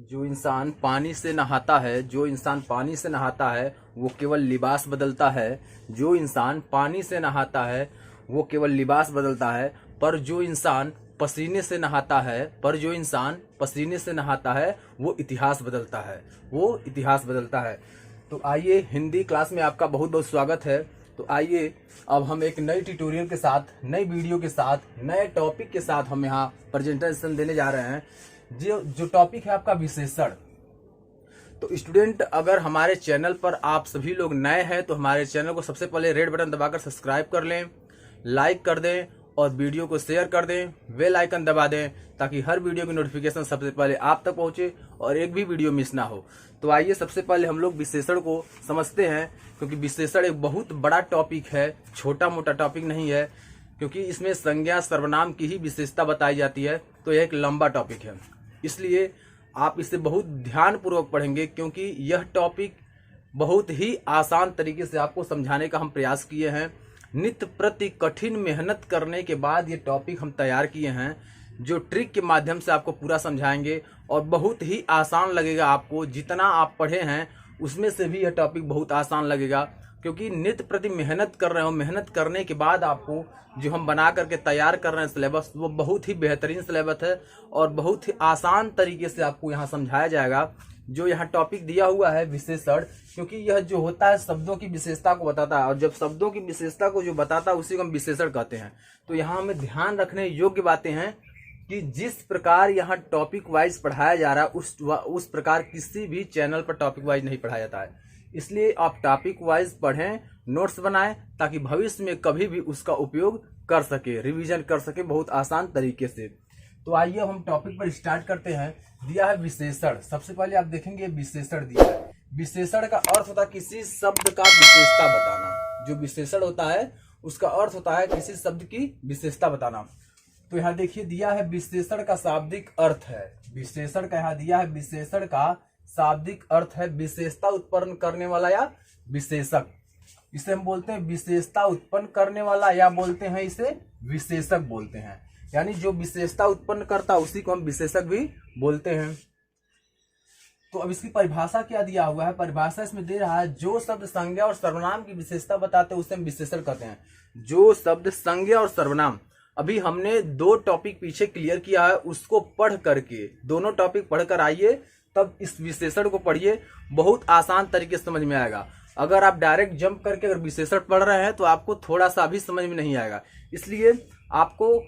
जो इंसान पानी से नहाता है वो केवल लिबास बदलता है। जो इंसान पानी से नहाता है वो केवल लिबास बदलता है, पर जो इंसान पसीने से नहाता है वो इतिहास बदलता है। तो आइए, हिंदी क्लास में आपका बहुत बहुत स्वागत है। तो आइए अब हम एक नई ट्यूटोरियल के साथ, नई वीडियो के साथ, नए टॉपिक के साथ हम यहाँ प्रेजेंटेशन देने जा रहे हैं। जो टॉपिक है आपका विशेषण। तो स्टूडेंट, अगर हमारे चैनल पर आप सभी लोग नए हैं तो हमारे चैनल को सबसे पहले रेड बटन दबाकर सब्सक्राइब कर लें, लाइक कर दें और वीडियो को शेयर कर दें, बेल आइकन दबा दें ताकि हर वीडियो की नोटिफिकेशन सबसे पहले आप तक पहुंचे और एक भी वीडियो मिस ना हो। तो आइए सबसे पहले हम लोग विशेषण को समझते हैं, क्योंकि विशेषण एक बहुत बड़ा टॉपिक है, छोटा मोटा टॉपिक नहीं है, क्योंकि इसमें संज्ञा सर्वनाम की ही विशेषता बताई जाती है। तो यह एक लंबा टॉपिक है, इसलिए आप इसे बहुत ध्यान पूर्वक पढ़ेंगे, क्योंकि यह टॉपिक बहुत ही आसान तरीके से आपको समझाने का हम प्रयास किए हैं। नित्य प्रति कठिन मेहनत करने के बाद ये टॉपिक हम तैयार किए हैं, जो ट्रिक के माध्यम से आपको पूरा समझाएंगे और बहुत ही आसान लगेगा आपको। जितना आप पढ़े हैं उसमें से भी यह टॉपिक बहुत आसान लगेगा, क्योंकि नित्य प्रति मेहनत कर रहे हो। मेहनत करने के बाद आपको जो हम बना करके तैयार कर रहे हैं सिलेबस, वो बहुत ही बेहतरीन सिलेबस है और बहुत ही आसान तरीके से आपको यहाँ समझाया जाएगा। जो यहाँ टॉपिक दिया हुआ है विशेषण, क्योंकि यह जो होता है शब्दों की विशेषता को बताता है, और जब शब्दों की विशेषता को जो बताता है उसी को हम विशेषण कहते हैं। तो यहाँ हमें ध्यान रखने योग्य बातें हैं कि जिस प्रकार यहाँ टॉपिक वाइज पढ़ाया जा रहा है उस प्रकार किसी भी चैनल पर टॉपिक वाइज नहीं पढ़ाया जाता है। इसलिए आप टॉपिक वाइज पढ़ें, नोट्स बनाएं, ताकि भविष्य में कभी भी उसका उपयोग कर सके, रिवीजन कर सके बहुत आसान तरीके से। तो आइए हम टॉपिक पर स्टार्ट करते हैं। दिया है विशेषण। सबसे पहले आप देखेंगे विशेषण दिया है। विशेषण का अर्थ होता है किसी शब्द का विशेषता बताना। जो विशेषण होता है उसका अर्थ होता है किसी शब्द की विशेषता बताना। तो यहाँ देखिए दिया है विशेषण का शाब्दिक अर्थ है। विशेषण का यहाँ दिया है विशेषण का शाब्दिक अर्थ है विशेषता उत्पन्न करने वाला या विशेषक। इसे हम बोलते हैं विशेषता उत्पन्न करने वाला, या बोलते हैं इसे विशेषक बोलते हैं। यानी जो विशेषता उत्पन्न करता है उसी को हम विशेषक भी बोलते हैं। तो अब इसकी परिभाषा क्या दिया हुआ है? परिभाषा इसमें दे रहा है, जो शब्द संज्ञा और सर्वनाम की विशेषता बताते हैं उसे हम विशेषण कहते हैं। जो शब्द संज्ञा और सर्वनाम, अभी हमने दो टॉपिक पीछे क्लियर किया है, उसको पढ़ करके, दोनों टॉपिक पढ़कर आइए, तब इस विशेषण को पढ़िए, बहुत आसान तरीके से समझ में आएगा। अगर आप डायरेक्ट जंप करके अगर विशेषण पढ़ रहे हैं तो आपको थोड़ा सा भी समझ में नहीं आएगा। इसलिए आपको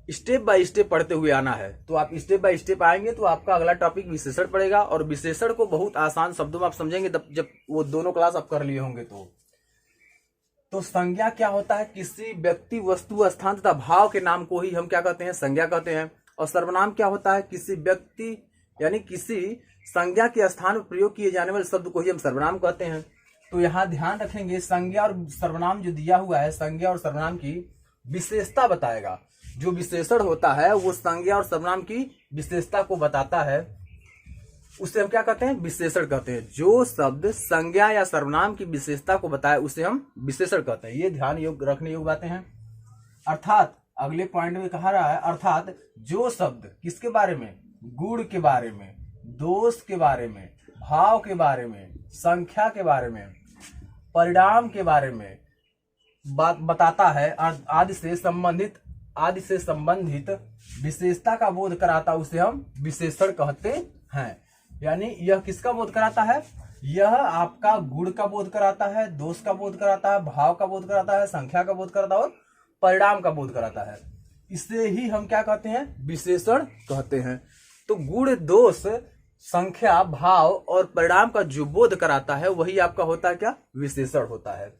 स्टेप बाय स्टेप पढ़ते हुए आना है। तो आप स्टेप बाय स्टेप आएंगे तो आपका अगला टॉपिक विशेषण पड़ेगा, और विशेषण को बहुत आसान शब्दों में आप समझेंगे जब वो दोनों क्लास आप कर लिए होंगे। तो संज्ञा क्या होता है? किसी व्यक्ति, वस्तु, स्थान तथा भाव के नाम को ही हम क्या कहते हैं? संज्ञा कहते हैं। और सर्वनाम क्या होता है? किसी व्यक्ति यानी किसी संज्ञा के स्थान पर प्रयोग किए जाने वाले शब्द को ही हम सर्वनाम कहते हैं। तो यहाँ ध्यान रखेंगे, संज्ञा और सर्वनाम जो दिया हुआ है, संज्ञा और सर्वनाम की विशेषता बताएगा। जो विशेषण होता है वो संज्ञा और सर्वनाम की विशेषता को बताता है, उसे हम क्या कहते हैं? विशेषण कहते हैं। जो शब्द संज्ञा या सर्वनाम की विशेषता को बताए उसे हम विशेषण कहते हैं। ये ध्यान रखने योग्य बातें हैं। अर्थात अगले पॉइंट में कहा रहा है, अर्थात जो शब्द किसके बारे में? गुण के बारे में, दोष के बारे में, भाव के बारे में, संख्या के बारे में, परिणाम के बारे में बात बताता है, आदि से संबंधित विशेषता का बोध कराता, उसे हम विशेषण कहते हैं। यानी यह किसका बोध कराता है? यह आपका गुण का बोध कराता है, दोष का बोध कराता है, भाव का बोध कराता है, संख्या का बोध कराता है और परिणाम का बोध कराता है। इसे ही हम क्या कहते हैं? विशेषण कहते हैं। तो गुण, दोष, संख्या, भाव और परिणाम का जो बोध कराता है वही आपका होता है क्या? विशेषण होता है।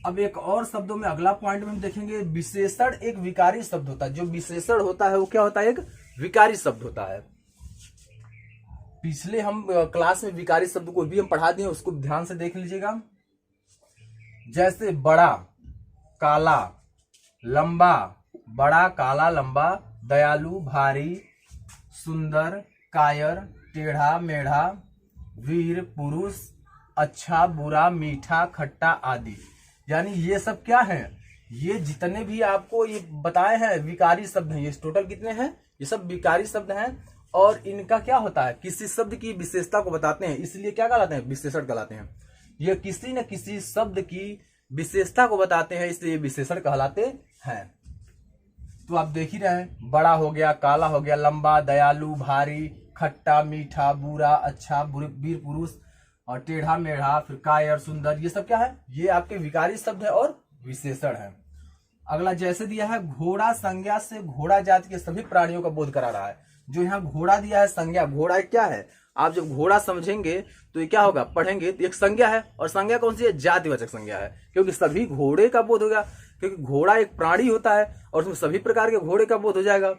अब एक और शब्दों में अगला पॉइंट में हम देखेंगे, विशेषण एक विकारी शब्द होता है। जो विशेषण होता है वो क्या होता है? एक विकारी शब्द होता है। पिछले हम क्लास में विकारी शब्द को भी हम पढ़ा दिए, उसको ध्यान से देख लीजिएगा। जैसे बड़ा, काला, लंबा, बड़ा, काला, लंबा, दयालु, भारी, सुंदर, कायर, टेढ़ा, मेढ़ा, वीर, पुरुष, अच्छा, बुरा, मीठा, खट्टा आदि। यानी ये सब क्या है? ये जितने भी आपको ये बताए हैं विकारी शब्द हैं। ये टोटल कितने हैं? ये सब विकारी शब्द हैं और इनका क्या होता है, किसी शब्द की विशेषता को बताते हैं, इसलिए क्या कहलाते हैं, विशेषण कहलाते हैं। ये किसी न किसी शब्द की विशेषता को बताते हैं, इसलिए विशेषण कहलाते हैं। तो आप देख ही रहे हैं, बड़ा हो गया, काला हो गया, लंबा, दयालु, भारी, खट्टा, मीठा, बुरा, अच्छा, वीर पुरुष, और टेढ़ा मेढ़ा, फिर कायर, सुंदर, ये सब क्या है, ये आपके विकारी शब्द है और विशेषण है। अगला जैसे दिया है, घोड़ा संज्ञा से घोड़ा जाति के सभी प्राणियों का बोध करा रहा है। जो यहाँ घोड़ा दिया है संज्ञा, घोड़ा क्या है, आप जब घोड़ा समझेंगे तो ये क्या होगा, पढ़ेंगे तो एक संज्ञा है, और संज्ञा कौन सी है, जातिवाचक संज्ञा है, क्योंकि सभी घोड़े का बोध होगा, क्योंकि घोड़ा एक प्राणी होता है और उसमें सभी प्रकार के घोड़े का बोध हो जाएगा।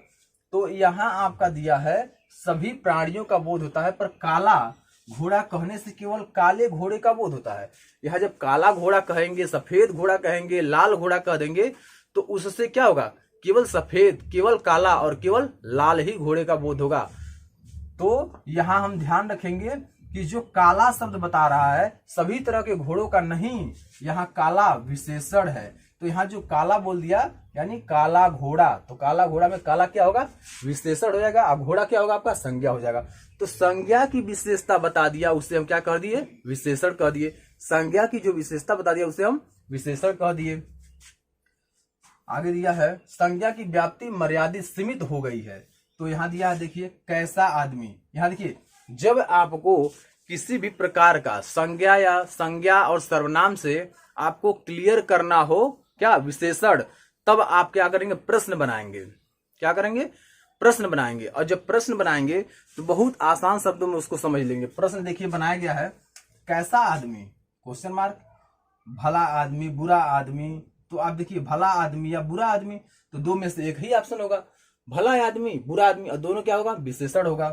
तो यहाँ आपका दिया है सभी प्राणियों का बोध होता है, पर काला घोड़ा कहने से केवल काले घोड़े का बोध होता है। यहाँ जब काला घोड़ा कहेंगे, सफेद घोड़ा कहेंगे, लाल घोड़ा कह देंगे, तो उससे क्या होगा, केवल सफेद, केवल काला और केवल लाल ही घोड़े का बोध होगा। तो यहाँ हम ध्यान रखेंगे कि जो काला शब्द बता रहा है सभी तरह के घोड़ों का नहीं, यहाँ काला विशेषण है। तो यहाँ जो काला बोल दिया यानी काला घोड़ा, तो काला घोड़ा में काला क्या होगा, विशेषण हो जाएगा, और घोड़ा क्या होगा, आपका संज्ञा हो जाएगा। तो संज्ञा की विशेषता बता दिया, उसे हम क्या कर दिए, विशेषण कह दिए। संज्ञा की जो विशेषता बता दिया उसे हम विशेषण कह दिए। आगे दिया है, संज्ञा की व्याप्ति मर्यादित सीमित हो गई है। तो यहाँ दिया है, देखिए, कैसा आदमी। यहाँ देखिए, जब आपको किसी भी प्रकार का संज्ञा या संज्ञा और सर्वनाम से आपको क्लियर करना हो क्या, विशेषण, तब आप क्या करेंगे, प्रश्न बनाएंगे। क्या करेंगे, प्रश्न बनाएंगे। और जब प्रश्न बनाएंगे तो बहुत आसान शब्दों में उसको समझ लेंगे। प्रश्न देखिए बनाया गया है, कैसा आदमी, क्वेश्चन मार्क, भला आदमी, बुरा आदमी। तो आप देखिए, भला आदमी या बुरा आदमी, तो दो में से एक ही ऑप्शन होगा, भला आदमी, बुरा आदमी, और दोनों क्या होगा, विशेषण होगा।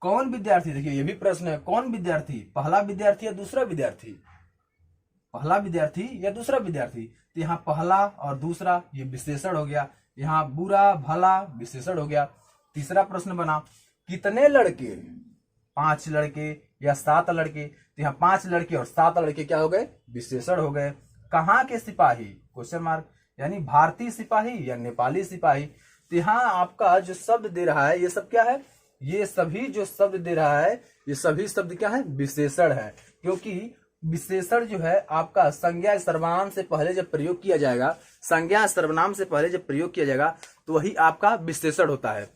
कौन विद्यार्थी, देखिए ये भी प्रश्न है, कौन विद्यार्थी, पहला विद्यार्थी या दूसरा विद्यार्थी, पहला विद्यार्थी या दूसरा विद्यार्थी। तो यहाँ पहला और दूसरा ये विशेषण हो गया, यहाँ बुरा भला विशेषण हो गया। तीसरा प्रश्न बना, कितने लड़के, 5 लड़के या 7 लड़के। तो यहाँ 5 लड़के और 7 लड़के क्या हो गए, विशेषण हो गए। कहाँ के सिपाही, क्वेश्चन मार्क, यानी भारतीय सिपाही या नेपाली सिपाही। तो यहाँ आपका जो शब्द दे रहा है ये सब क्या है, ये सभी जो शब्द दे रहा है ये सभी शब्द क्या है, विशेषण है। क्योंकि विशेषण जो है आपका संज्ञा सर्वनाम से पहले जब प्रयोग किया जाएगा, संज्ञा सर्वनाम से पहले जब प्रयोग किया जाएगा तो वही आपका विशेषण होता है।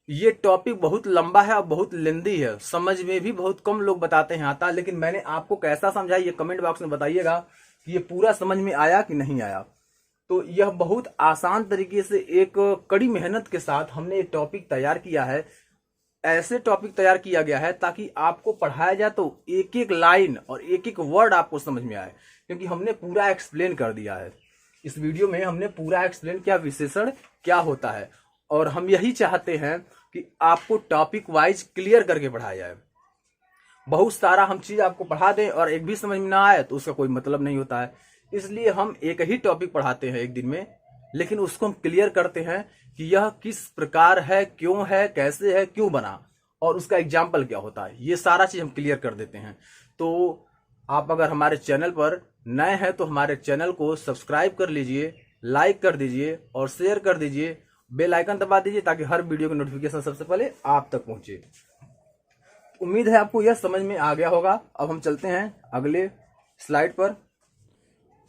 ये टॉपिक बहुत लंबा है और बहुत लेंदी है, समझ में भी बहुत कम लोग बताते हैं आता, लेकिन मैंने आपको कैसा समझाया ये कमेंट बॉक्स में बताइएगा कि ये पूरा समझ में आया कि नहीं आया। तो यह बहुत आसान तरीके से एक कड़ी मेहनत के साथ हमने एक टॉपिक तैयार किया है। ऐसे टॉपिक तैयार किया गया है ताकि आपको पढ़ाया जाए तो एक एक लाइन और एक एक वर्ड आपको समझ में आए, क्योंकि हमने पूरा एक्सप्लेन कर दिया है। इस वीडियो में हमने पूरा एक्सप्लेन किया विशेषण क्या होता है, और हम यही चाहते हैं कि आपको टॉपिक वाइज क्लियर करके पढ़ाया जाए। बहुत सारा हम चीज आपको पढ़ा दें और एक भी समझ में ना आए तो उसका कोई मतलब नहीं होता है। इसलिए हम एक ही टॉपिक पढ़ाते हैं एक दिन में, लेकिन उसको हम क्लियर करते हैं कि यह किस प्रकार है, क्यों है, कैसे है, क्यों बना, और उसका एग्जाम्पल क्या होता है, ये सारा चीज हम क्लियर कर देते हैं। तो आप अगर हमारे चैनल पर नए हैं तो हमारे चैनल को सब्सक्राइब कर लीजिए, लाइक कर दीजिए और शेयर कर दीजिए, बेल आइकन दबा दीजिए ताकि हर वीडियो की नोटिफिकेशन सबसे पहले आप तक पहुंचे। उम्मीद है आपको यह समझ में आ गया होगा। अब हम चलते हैं अगले स्लाइड पर।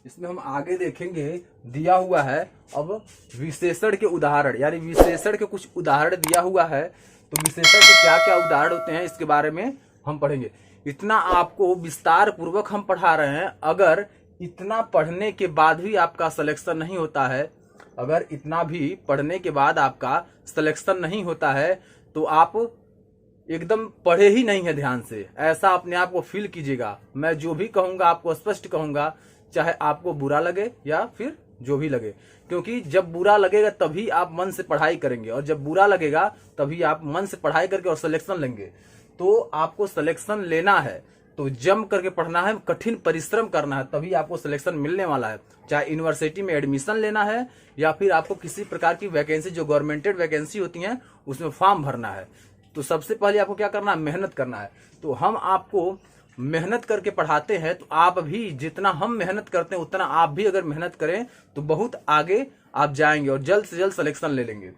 इसमें हम आगे देखेंगे, दिया हुआ है अब विशेषण के उदाहरण, यानी विशेषण के कुछ उदाहरण दिया हुआ है। तो विशेषण के क्या क्या उदाहरण होते हैं इसके बारे में हम पढ़ेंगे। इतना आपको विस्तार पूर्वक हम पढ़ा रहे हैं। अगर इतना पढ़ने के बाद भी आपका सिलेक्शन नहीं होता है, अगर इतना भी पढ़ने के बाद आपका सिलेक्शन नहीं होता है तो आप एकदम पढ़े ही नहीं है ध्यान से, ऐसा अपने आप को फील कीजिएगा। मैं जो भी कहूंगा आपको स्पष्ट कहूंगा, चाहे आपको बुरा लगे या फिर जो भी लगे, क्योंकि जब बुरा लगेगा तभी आप मन से पढ़ाई करेंगे, और जब बुरा लगेगा तभी आप मन से पढ़ाई करके और सिलेक्शन लेंगे। तो आपको सिलेक्शन लेना है तो जम करके पढ़ना है, कठिन परिश्रम करना है, तभी आपको सिलेक्शन मिलने वाला है। चाहे यूनिवर्सिटी में एडमिशन लेना है या फिर आपको किसी प्रकार की वैकेंसी जो गवर्नमेंटेड वैकेंसी होती है उसमें फॉर्म भरना है, तो सबसे पहले आपको क्या करना है, मेहनत करना है। तो हम आपको मेहनत करके पढ़ाते हैं, तो आप भी जितना हम मेहनत करते हैं उतना आप भी अगर मेहनत करें तो बहुत आगे आप जाएंगे और जल्द से जल्द सिलेक्शन ले लेंगे।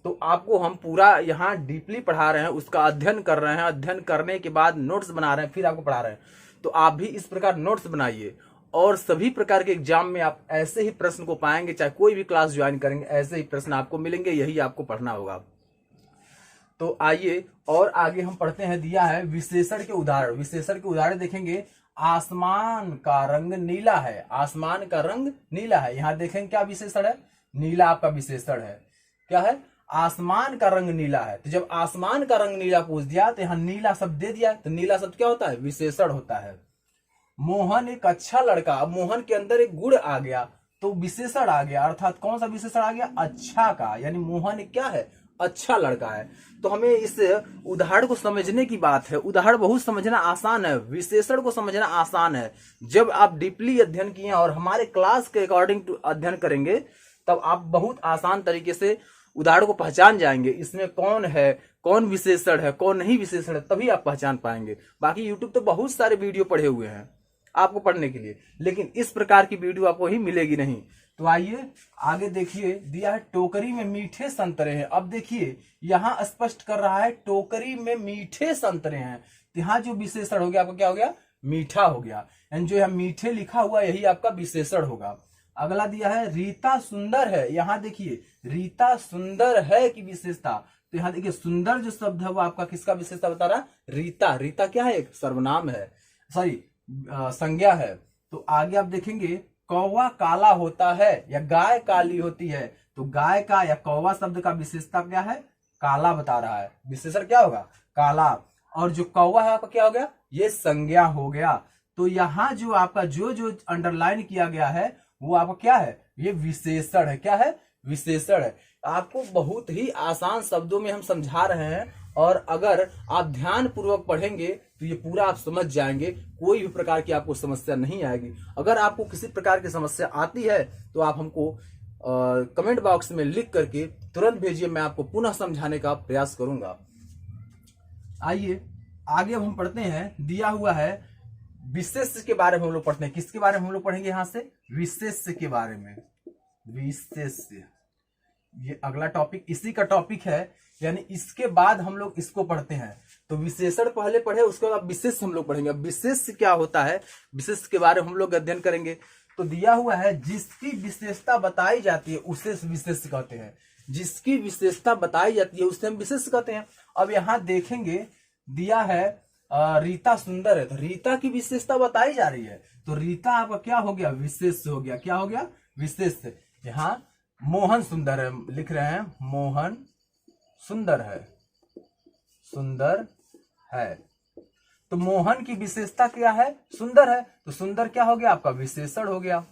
तो आपको हम पूरा यहाँ डीपली पढ़ा रहे हैं, उसका अध्ययन कर रहे हैं, अध्ययन करने के बाद नोट्स बना रहे हैं, फिर आपको पढ़ा रहे हैं। तो आप भी इस प्रकार नोट्स बनाइए और सभी प्रकार के एग्जाम में आप ऐसे ही प्रश्न को पाएंगे। चाहे कोई भी क्लास ज्वाइन करेंगे, ऐसे ही प्रश्न आपको मिलेंगे, यही आपको पढ़ना होगा। तो आइए और आगे हम पढ़ते हैं। दिया है विशेषण के उदाहरण। विशेषण के उदाहरण देखेंगे। आसमान का रंग नीला है। आसमान का रंग नीला है। यहाँ देखेंगे क्या विशेषण है, नीला आपका विशेषण है। क्या है, आसमान का रंग नीला है। तो जब आसमान का रंग नीला पूछ दिया तो यहाँ नीला शब्द दे दिया, तो नीला शब्द क्या होता है, विशेषण होता है। मोहन एक अच्छा लड़का। अब मोहन के अंदर एक गुण आ गया तो विशेषण आ गया, अर्थात कौन सा विशेषण आ गया, अच्छा का। यानी मोहन क्या है, अच्छा लड़का है। तो हमें इस उदाहरण को समझने की बात है। उदाहरण बहुत समझना आसान है, विशेषण को समझना आसान है। जब आप डीपली अध्ययन किए और हमारे क्लास के अकॉर्डिंग टू अध्ययन करेंगे तब आप बहुत आसान तरीके से उदाहरण को पहचान जाएंगे। इसमें कौन है, कौन विशेषण है, कौन नहीं विशेषण है, तभी आप पहचान पाएंगे। बाकी यूट्यूब तो बहुत सारे वीडियो पढ़े हुए हैं आपको पढ़ने के लिए, लेकिन इस प्रकार की वीडियो आपको ही मिलेगी नहीं। तो आइए आगे देखिए। दिया है टोकरी में मीठे संतरे हैं। अब देखिए यहाँ स्पष्ट कर रहा है टोकरी में मीठे संतरे हैं। तो यहाँ जो विशेषण हो गया आपका क्या हो गया, मीठा हो गया। यानी जो यहाँ मीठे लिखा हुआ यही आपका विशेषण होगा। अगला दिया है रीता सुंदर है। यहाँ देखिए रीता सुंदर है की विशेषता। तो यहाँ देखिए सुंदर जो शब्द है वो आपका किसका विशेषता बता रहा है, रीता। रीता क्या है, एक सर्वनाम है, सॉरी संज्ञा है। तो आगे आप देखेंगे कौवा काला होता है या गाय काली होती है। तो गाय का या कौवा शब्द का विशेषता क्या है, काला बता रहा है। विशेषण क्या होगा, काला। और जो कौवा है आपका क्या हो गया, ये संज्ञा हो गया। तो यहाँ जो आपका जो अंडरलाइन किया गया है वो आपका क्या है, ये विशेषण है। क्या है, विशेषण है। आपको बहुत ही आसान शब्दों में हम समझा रहे हैं और अगर आप ध्यान पूर्वक पढ़ेंगे तो ये पूरा आप समझ जाएंगे। कोई भी प्रकार की आपको समस्या नहीं आएगी। अगर आपको किसी प्रकार की समस्या आती है तो आप हमको कमेंट बॉक्स में लिख करके तुरंत भेजिए, मैं आपको पुनः समझाने का प्रयास करूंगा। आइए आगे हम पढ़ते हैं। दिया हुआ है विशेष के बारे में हम लोग पढ़ते हैं। किसके बारे में हम लोग पढ़ेंगे, यहाँ से विशेष के बारे में। विशेष, ये अगला टॉपिक इसी का टॉपिक है, यानी इसके बाद हम लोग इसको पढ़ते हैं। तो विशेषण पहले पढ़े, उसके बाद विशेष हम लोग पढ़ेंगे। अब विशेष क्या होता है, विशेष के बारे में हम लोग अध्ययन करेंगे। तो दिया हुआ है जिसकी विशेषता बताई जाती है उसे विशेष कहते हैं। जिसकी विशेषता बताई जाती है उसे हम विशेष कहते हैं। अब यहाँ देखेंगे दिया है रीता सुंदर है। तो रीता की विशेषता बताई जा रही है, तो रीता आपका क्या हो गया, विशेष हो गया। क्या हो गया, विशेष। यहाँ मोहन सुंदर है, लिख रहे हैं मोहन सुंदर है, सुंदर है। तो मोहन की विशेषता क्या है, सुंदर है। तो सुंदर क्या हो गया, आपका विशेषण हो गया।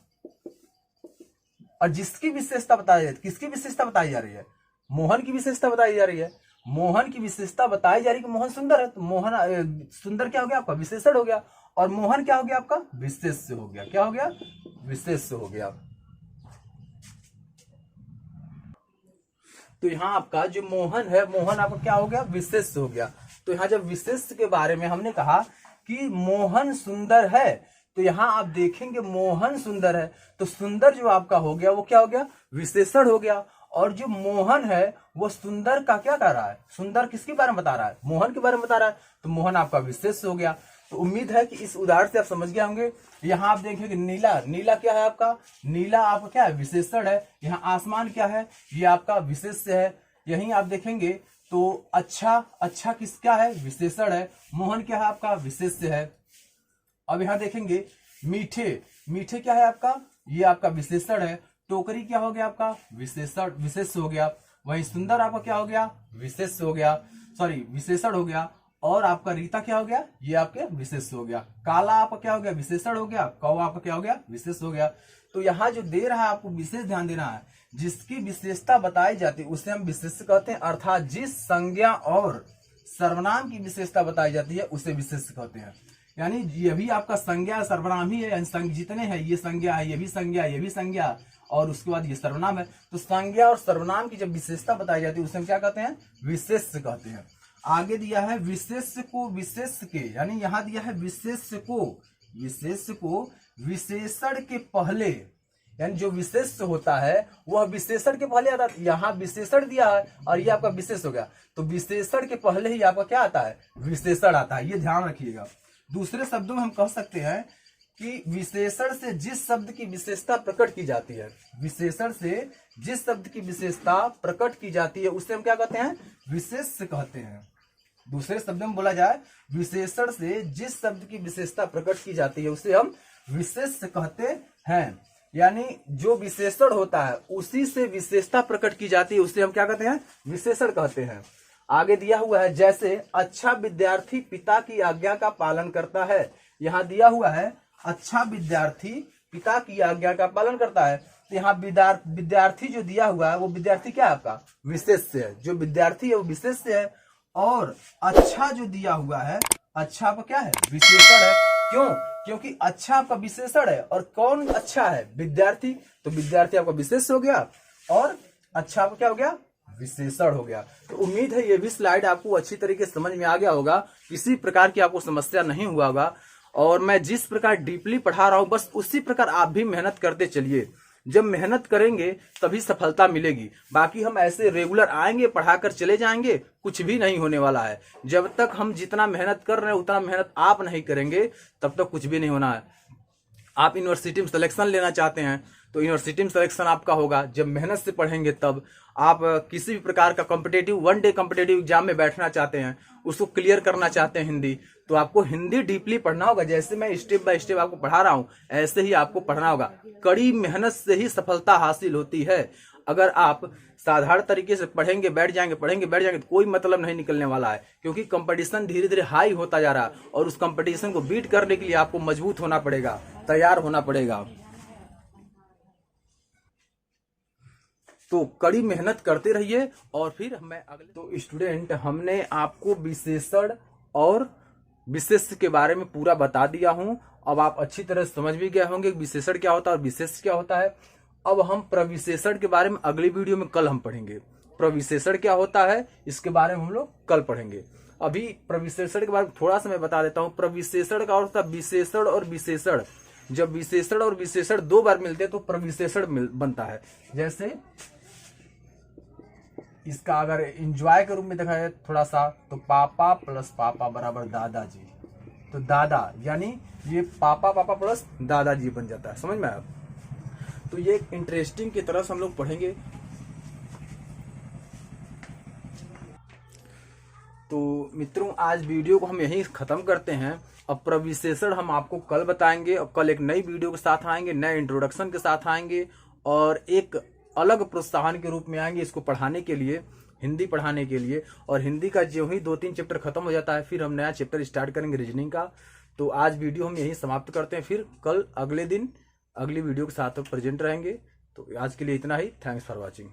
और जिसकी विशेषता बताई जाती, किसकी विशेषता बताई जा रही है, मोहन की विशेषता बताई जा रही है। मोहन की विशेषता बताई जा रही है कि मोहन सुंदर है। तो मोहन सुंदर क्या हो गया, आपका विशेषण हो गया। और मोहन क्या हो गया, आपका विशेष हो गया। क्या हो गया, विशेष हो गया। तो यहाँ आपका जो मोहन है, मोहन आपका क्या हो गया, विशेष हो गया। तो यहाँ जब विशेष के बारे में हमने कहा कि मोहन सुंदर है, तो यहाँ आप देखेंगे मोहन सुंदर है, तो सुंदर जो आपका हो गया वो क्या हो गया, विशेषण हो गया। और जो मोहन है वो सुंदर का क्या कर रहा है, सुंदर किसके बारे में बता रहा है, मोहन के बारे में बता रहा है। तो मोहन आपका विशेष हो गया। तो उम्मीद है कि इस उदाहरण से आप समझ गए होंगे। यहाँ आप देखेंगे नीला, नीला क्या है आपका, नीला आपका क्या है, विशेषण है। यहाँ आसमान क्या है, ये आपका विशेष है। यहीं आप देखेंगे तो अच्छा, अच्छा किसका है, विशेषण है। मोहन क्या है आपका, विशेष है। अब यहाँ देखेंगे मीठे, मीठे क्या है आपका, ये आपका विशेषण है। टोकरी क्या हो गया आपका, विशेषण, विशेष हो गया। वहीं सुंदर आपका क्या हो गया, विशेष हो गया, सॉरी विशेषण हो गया। और आपका रीता क्या हो गया, ये आपके विशेष हो गया। काला आपका क्या हो गया, विशेषण हो गया। कौवा आपका क्या हो गया, विशेष हो गया। तो यहाँ जो दे रहा है आपको विशेष ध्यान देना है, जिसकी विशेषता बताई जाती है उसे हम विशेष कहते हैं। अर्थात जिस संज्ञा और सर्वनाम की विशेषता बताई जाती है उसे विशेष कहते हैं। यानी ये भी आपका संज्ञा सर्वनाम ही है। जितने हैं ये संज्ञा है, ये भी संज्ञा, ये भी संज्ञा, और उसके बाद ये सर्वनाम है। तो संज्ञा और सर्वनाम की जब विशेषता बताई जाती है उसे हम क्या कहते हैं, विशेष कहते हैं। आगे दिया है विशेष को विशेष के, यानी यहाँ दिया है विशेष को, विशेष को विशेषण के पहले यानी जो विशेष होता है वह विशेषण के पहले आता है। यहाँ विशेषण दिया है और ये आपका विशेष हो गया, तो विशेषण के पहले ही आपका क्या आता है, विशेषण आता है, ये ध्यान रखिएगा। दूसरे शब्दों में हम कह सकते हैं कि विशेषण से जिस शब्द की विशेषता प्रकट की जाती है, विशेषण से जिस शब्द की विशेषता प्रकट की जाती है उसे हम क्या कहते हैं, विशेष कहते हैं। दूसरे शब्दों में बोला जाए, विशेषण से जिस शब्द की विशेषता प्रकट की जाती है उसे हम विशेष कहते हैं। यानी जो विशेषण होता है उसी से विशेषता प्रकट की जाती है उसे हम क्या कहते हैं, विशेषण कहते हैं। आगे दिया हुआ है, जैसे अच्छा विद्यार्थी पिता की आज्ञा का पालन करता है। यहाँ दिया हुआ है अच्छा विद्यार्थी पिता की आज्ञा का पालन करता है, तो यहाँ विद्यार्थी जो दिया हुआ है वो विद्यार्थी क्या है, आपका विशेष से है। जो विद्यार्थी है वो विशेष से है, और अच्छा जो दिया हुआ है, अच्छा आपका क्या है, विशेषण है। क्यों? क्योंकि अच्छा आपका विशेषण है, और कौन अच्छा है, विद्यार्थी, तो विद्यार्थी आपका विशेष हो गया और अच्छा आपका क्या हो गया, विशेषण हो गया। तो उम्मीद है ये भी स्लाइड आपको अच्छी तरीके से समझ में आ गया होगा, किसी प्रकार की आपको समस्या नहीं हुआ होगा। और मैं जिस प्रकार डीपली पढ़ा रहा हूं बस उसी प्रकार आप भी मेहनत करते चलिए। जब मेहनत करेंगे तभी सफलता मिलेगी। बाकी हम ऐसे रेगुलर आएंगे पढ़ाकर चले जाएंगे, कुछ भी नहीं होने वाला है। जब तक हम जितना मेहनत कर रहे हैं उतना मेहनत आप नहीं करेंगे तब तक कुछ भी नहीं होना है। आप यूनिवर्सिटी में सिलेक्शन लेना चाहते हैं तो यूनिवर्सिटी में सिलेक्शन आपका होगा जब मेहनत से पढ़ेंगे तब। आप किसी भी प्रकार का कॉम्पिटेटिव 1 डे कॉम्पिटेटिव एग्जाम में बैठना चाहते हैं, उसको क्लियर करना चाहते हैं हिंदी, तो आपको हिंदी डीपली पढ़ना होगा। जैसे मैं स्टेप बाय स्टेप आपको पढ़ा रहा हूं ऐसे ही आपको पढ़ना होगा। कड़ी मेहनत से ही सफलता हासिल होती है। अगर आप साधारण तरीके से पढ़ेंगे बैठ जाएंगे तो कोई मतलब नहीं निकलने वाला है, क्योंकि कंपटीशन धीरे धीरे हाई होता जा रहा है और उस कंपटीशन को बीट करने के लिए आपको मजबूत होना पड़ेगा, तैयार होना पड़ेगा। तो कड़ी मेहनत करते रहिए। और फिर मैं अगले, तो स्टूडेंट हमने आपको विशेषण और विशेष के बारे में पूरा बता दिया हूं। अब आप अच्छी तरह समझ भी गए होंगे विशेषण क्या होता है और विशेष क्या होता है। अब हम प्रविशेषण के बारे में अगली वीडियो में कल हम पढ़ेंगे। प्रविशेषण क्या होता है इसके बारे में हम लोग कल पढ़ेंगे। अभी प्रविशेषण के बारे में थोड़ा सा मैं बता देता हूँ। प्रविशेषण का अर्थ विशेषण और विशेषण। जब विशेषण और विशेषण 2 बार मिलते हैं तो प्रविशेषण बनता है। जैसे इसका अगर एंजॉय के रूप में देखा जाए थोड़ा सा, तो पापा प्लस पापा बराबर दादाजी, तो दादा यानी ये पापा पापा प्लस दादाजी बन जाता है। समझ में आया? तो ये इंटरेस्टिंग की तरह से हम लोग पढ़ेंगे। तो मित्रों आज वीडियो को हम यहीं खत्म करते हैं। अब प्रविशेषण हम आपको कल बताएंगे और कल एक नई वीडियो के साथ आएंगे, नए इंट्रोडक्शन के साथ आएंगे और एक अलग प्रोत्साहन के रूप में आएंगे इसको पढ़ाने के लिए, हिंदी पढ़ाने के लिए। और हिंदी का जो ही 2-3 चैप्टर खत्म हो जाता है फिर हम नया चैप्टर स्टार्ट करेंगे रीजनिंग का। तो आज वीडियो हम यहीं समाप्त करते हैं, फिर कल अगले दिन अगली वीडियो के साथ प्रेजेंट रहेंगे। तो आज के लिए इतना ही। Thanks for watching.